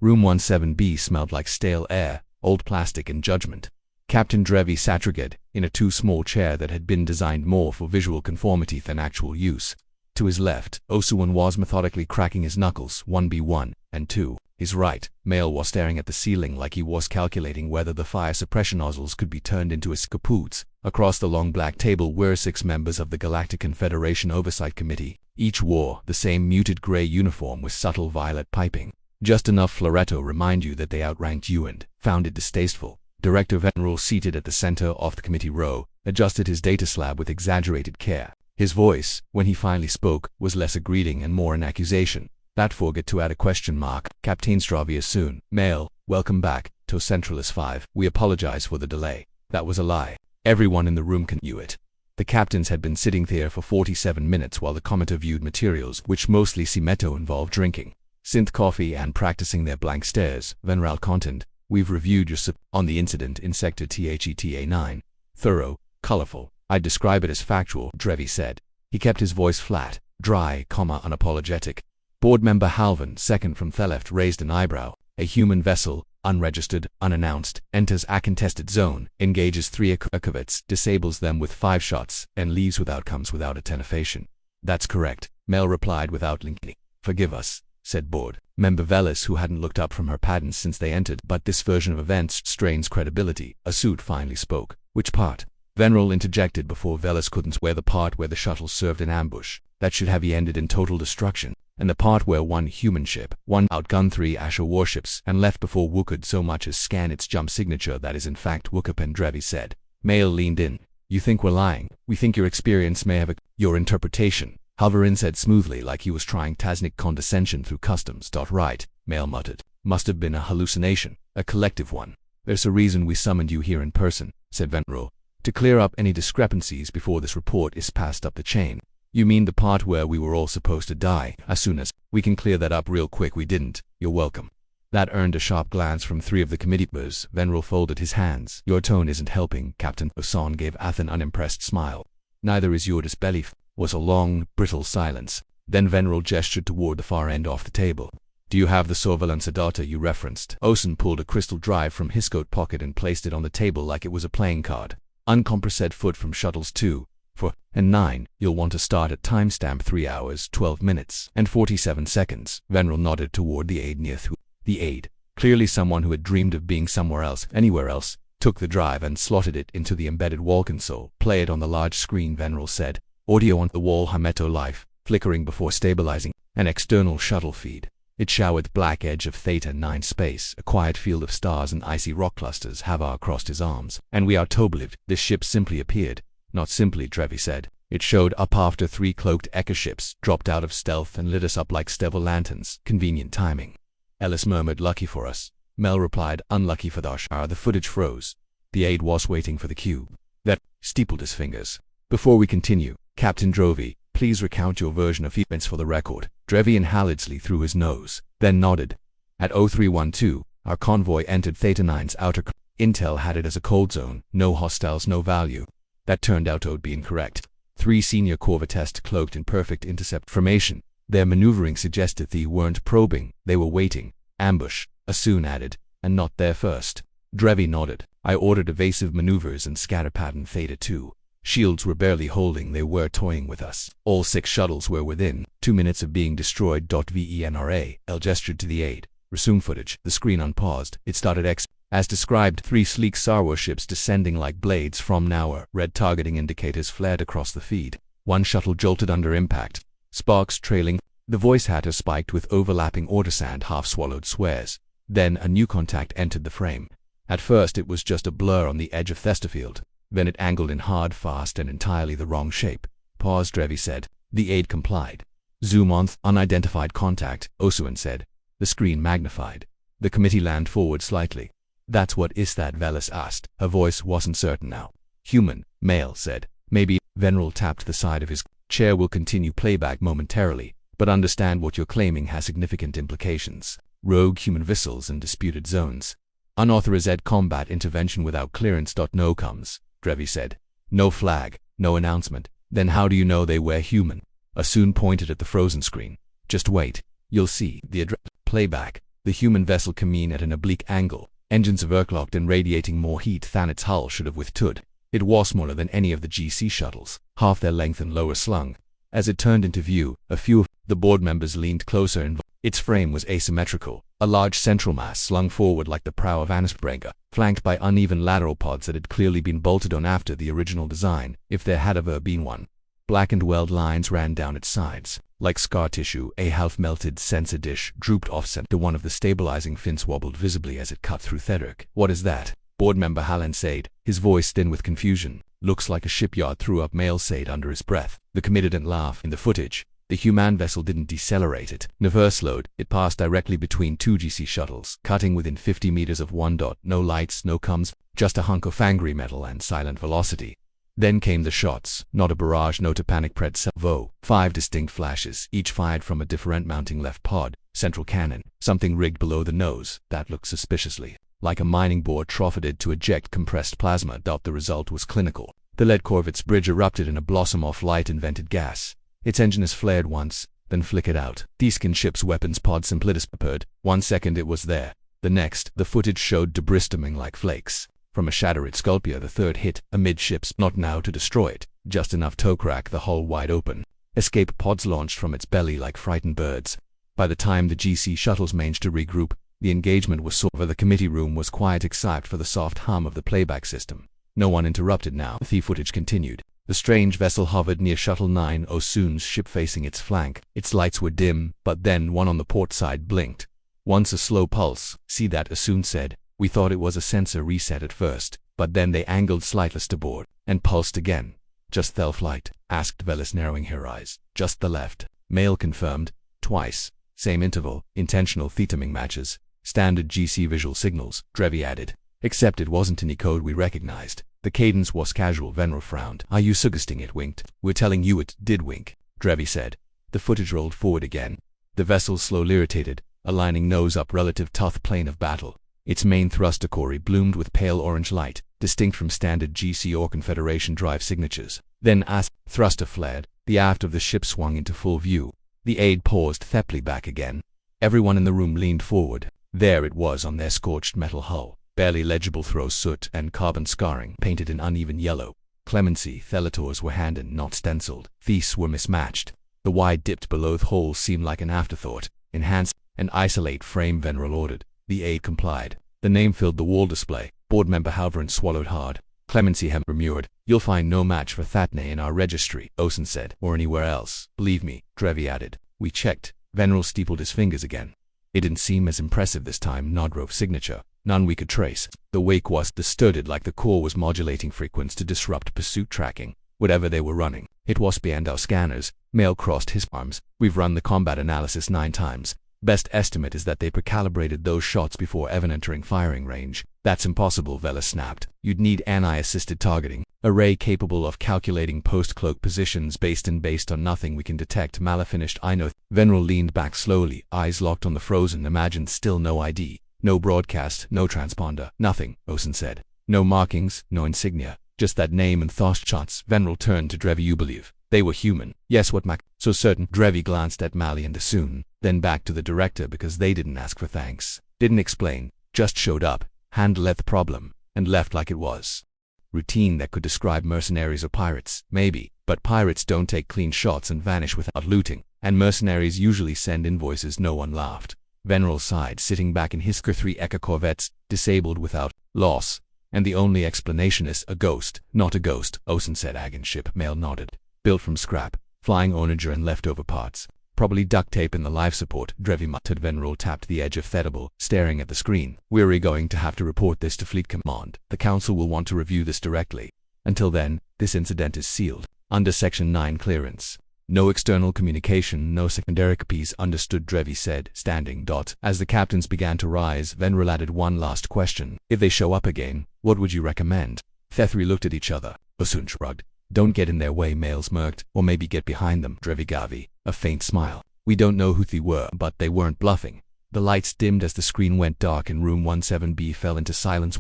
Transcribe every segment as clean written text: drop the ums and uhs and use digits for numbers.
Room 17B smelled like stale air, old plastic and judgment. Captain Drevi sat rigid, in a too small chair that had been designed more for visual conformity than actual use. To his left, Osuan was methodically cracking his knuckles, 1B1 and 2. His right, Mail was staring at the ceiling like he was calculating whether the fire suppression nozzles could be turned into his kaputs. Across the long black table were 6 members of the Galactic Confederation Oversight Committee. Each wore the same muted gray uniform with subtle violet piping. Just enough floretto remind you that they outranked you and found it distasteful. Director Venril, seated at the center of the committee row, adjusted his data slab with exaggerated care. His voice, when he finally spoke, was less a greeting and more an accusation. That forget to add a question mark. Captain Stravia soon. Mail, welcome back to Centralis 5. We apologize for the delay. That was a lie. Everyone in the room knew it. The captains had been sitting there for 47 minutes while the commenter viewed materials which mostly Simeto involved drinking synth coffee and practicing their blank stares. Venral content. We've reviewed your on the incident in Sector THETA9. Thorough, colorful. I'd describe it as factual, Drevi said. He kept his voice flat, dry, unapologetic. Board member Halvan, second from the left, raised an eyebrow. A human vessel, unregistered, unannounced, enters a contested zone, engages 3 Akovits, disables them with 5 shots, and leaves with outcomes without attenuation. That's correct, Mel replied without linking. Forgive us, said board member Velis, who hadn't looked up from her patents since they entered, but this version of events strains credibility. A suit finally spoke. Which part? Venril interjected before Velis couldn't. Where the part where the shuttle served an ambush. That should have ended in total destruction. And the part where one human ship, outgunned 3 Asher warships, and left before Wu could so much as scan its jump signature. That is in fact Wookup, Drevi said. Mail leaned in. You think we're lying? We think your experience may have your interpretation. Halvarin said smoothly, like he was trying Tasnic condescension through customs. Right, Mail muttered. Must have been a hallucination, a collective one. There's a reason we summoned you here in person, said Venril, to clear up any discrepancies before this report is passed up the chain. You mean the part where we were all supposed to die? As soon as we can clear that up real quick. We didn't. You're welcome. That earned a sharp glance from 3 of the committee members. Venril folded his hands. Your tone isn't helping, Captain. Osan gave Ath an unimpressed smile. Neither is your disbelief. Was a long, brittle silence. Then Venril gestured toward the far end of the table. Do you have the surveillance data you referenced? Osan pulled a crystal drive from his coat pocket and placed it on the table like it was a playing card. Uncompressed foot from shuttles 2, 4, and 9. You'll want to start at timestamp 3 hours, 12 minutes, and 47 seconds. Venril nodded toward the aide near through. The aide, clearly someone who had dreamed of being somewhere else, anywhere else, took the drive and slotted it into the embedded wall console. Play it on the large screen, Venril said. Audio on the wall, Hameto Life, flickering before stabilizing, an external shuttle feed. It showered black edge of Theta-9 space, a quiet field of stars and icy rock clusters. Havar crossed his arms. And we are Toblived. This ship simply appeared. Not simply, Drevi said. It showed up after 3 cloaked Eka ships dropped out of stealth and lit us up like Stevel lanterns. Convenient timing. Ellis murmured, lucky for us. Mel replied, unlucky for Dash. The footage froze. The aide was waiting for the cue. That steepled his fingers. Before we continue, Captain Drovi, please recount your version of events for the record. Drevi inhaled through his nose, then nodded. At 0312, our convoy entered Theta-9's outer intel had it as a cold zone, no hostiles, no value. That turned out to be incorrect. 3 senior corvettes cloaked in perfect intercept formation. Their maneuvering suggested they weren't probing, they were waiting. Ambush, Asun added, and not there first. Drevi nodded. I ordered evasive maneuvers and scatter pattern Theta-2. Shields were barely holding, they were toying with us. All 6 shuttles were within 2 minutes of being destroyed. Venra, L gestured to the aide. Resume footage. The screen unpaused. It started as described. 3 sleek Star warships descending like blades from nowhere. Red targeting indicators flared across the feed. 1 shuttle jolted under impact. Sparks trailing. The voice hatter spiked with overlapping ordersand half-swallowed swears. Then a new contact entered the frame. At first it was just a blur on the edge of Thesterfield. Then it angled in hard, fast, and entirely the wrong shape. Pause, Drevi said. The aide complied. Zoom on unidentified contact, Osuan said. The screen magnified. The committee leaned forward slightly. That's what is that? Velis asked. Her voice wasn't certain now. Human, Male said. Maybe. Venril tapped the side of his chair. Will continue playback momentarily, but understand what you're claiming has significant implications. Rogue human vessels in disputed zones. Unauthorized combat intervention without clearance. No comes, Drevi said. No flag, no announcement. Then how do you know they were human? Asun pointed at the frozen screen. Just wait. You'll see. The playback. The human vessel careened at an oblique angle, engines overclocked and radiating more heat than its hull should have withstood. It was smaller than any of the GC shuttles, half their length and lower slung. As it turned into view, a few of the board members leaned closer and its frame was asymmetrical, a large central mass slung forward like the prow of an iceberg, flanked by uneven lateral pods that had clearly been bolted on after the original design, if there had ever been one. Blackened weld lines ran down its sides. Like scar tissue, a half-melted sensor dish drooped offset to one of the stabilizing fins wobbled visibly as it cut through Thedric. "What is that?" Board member Hallen said, his voice thin with confusion. "Looks like a shipyard," threw up Male said under his breath. The committee didn't laugh. In the footage, the human vessel didn't decelerate it, never slowed. It passed directly between two GC shuttles, cutting within 50 meters of one dot. No lights, no comms, just a hunk of angry metal and silent velocity. Then came the shots, not a barrage, not a panic pred salvo. 5 distinct flashes, each fired from a different mounting left pod, central cannon, something rigged below the nose, that looked suspiciously like a mining bore troffited to eject compressed plasma. The result was clinical. The lead core of its bridge erupted in a blossom of light and vented gas. Its engine has flared once, then flickered out. The skin ship's weapons pod simply disappeared. 1 second it was there. The next, the footage showed debris streaming like flakes from a shattered sculpture. The third hit amidships, not now to destroy it, just enough to crack the hull wide open. Escape pods launched from its belly like frightened birds. By the time the GC shuttles managed to regroup, the engagement was over. The committee room was quiet except for the soft hum of the playback system. No one interrupted now. The footage continued. The strange vessel hovered near Shuttle 9 Osun's ship facing its flank. Its lights were dim, but then one on the port side blinked. Once a slow pulse. "See that?" Osun said. "We thought it was a sensor reset at first, but then they angled slightly to board and pulsed again." "Just the flight?" asked Velis, narrowing her eyes. "Just the left." Male confirmed. "Twice. Same interval. Intentional theta matches. Standard GC visual signals," Drevi added. "Except it wasn't any code we recognized. The cadence was casual." Venril frowned. "Are you suggesting it winked?" "We're telling you it did wink," Drevi said. The footage rolled forward again. The vessel slowly rotated, aligning nose up relative to the plane of battle. Its main thruster core bloomed with pale orange light, distinct from standard GC or Confederation drive signatures. Then as thruster flared, the aft of the ship swung into full view. The aide paused theply back again. Everyone in the room leaned forward. There it was on their scorched metal hull, barely legible through soot and carbon scarring, painted in uneven yellow. Clemency Thelators were hand-and not stenciled. These were mismatched. The wide dipped below the hole seemed like an afterthought. "Enhance and isolate frame," Venril ordered. The aide complied. The name filled the wall display. Board member Halvoran swallowed hard. Clemency murmured. "You'll find no match for Thatne in our registry," Osun said, "or anywhere else." "Believe me," Drevi added. "We checked." Venril steepled his fingers again. It didn't seem as impressive this time. Nodrov signature. None we could trace. The wake was distorted like the core was modulating frequency to disrupt pursuit tracking. Whatever they were running, it was beyond our scanners. Male crossed his arms. "We've run the combat analysis 9 times. Best estimate is that they precalibrated those shots before ever entering firing range." "That's impossible," Velis snapped. "You'd need NI-assisted targeting. Array capable of calculating post-cloak positions based on nothing we can detect." Mala finished. "I know." Venril leaned back slowly, eyes locked on the frozen. "Imagined still no ID. No broadcast, no transponder. Nothing," Osun said. "No markings, no insignia. Just that name and thought shots." Venril turned to Drevi. "You believe they were human?" "Yes." "What Mac?" "So certain." Drevi glanced at Mali and Osun, then back to the director. "Because they didn't ask for thanks. Didn't explain. Just showed up, handled the problem, and left like it was. Routine that could describe mercenaries or pirates, maybe, but pirates don't take clean shots and vanish without looting, and mercenaries usually send invoices." No one laughed. Venril sighed, sitting back in his 3 Eka corvettes, disabled without loss. "And the only explanation is a ghost." "Not a ghost," Osun said. "Agon ship." Male nodded. "Built from scrap, flying onager and leftover parts. Probably duct tape in the life support," Drevi muttered. Venril tapped the edge of Thedable, staring at the screen. "We're going to have to report this to Fleet Command. The Council will want to review this directly. Until then, this incident is sealed. Under Section 9 clearance. No external communication, no secondary copies." "Understood," Drevi said, standing. As the captains began to rise, Venril added one last question. "If they show up again, what would you recommend?" Thethri looked at each other. Osun shrugged. "Don't get in their way," Male smirked. "Or maybe get behind them." Drevi Gavi, a faint smile. "We don't know who they were, but they weren't bluffing." The lights dimmed as the screen went dark and room 17B fell into silence.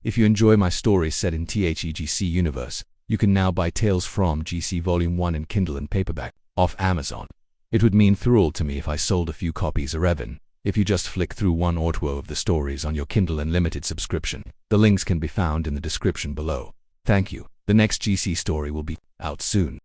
If you enjoy my stories set in THEGC universe, you can now buy Tales from GC Volume 1 in Kindle and paperback, off Amazon. It would mean thrill to me if I sold a few copies or even if you just flick through one or two of the stories on your Kindle Unlimited subscription. The links can be found in the description below. Thank you. The next GC story will be out soon.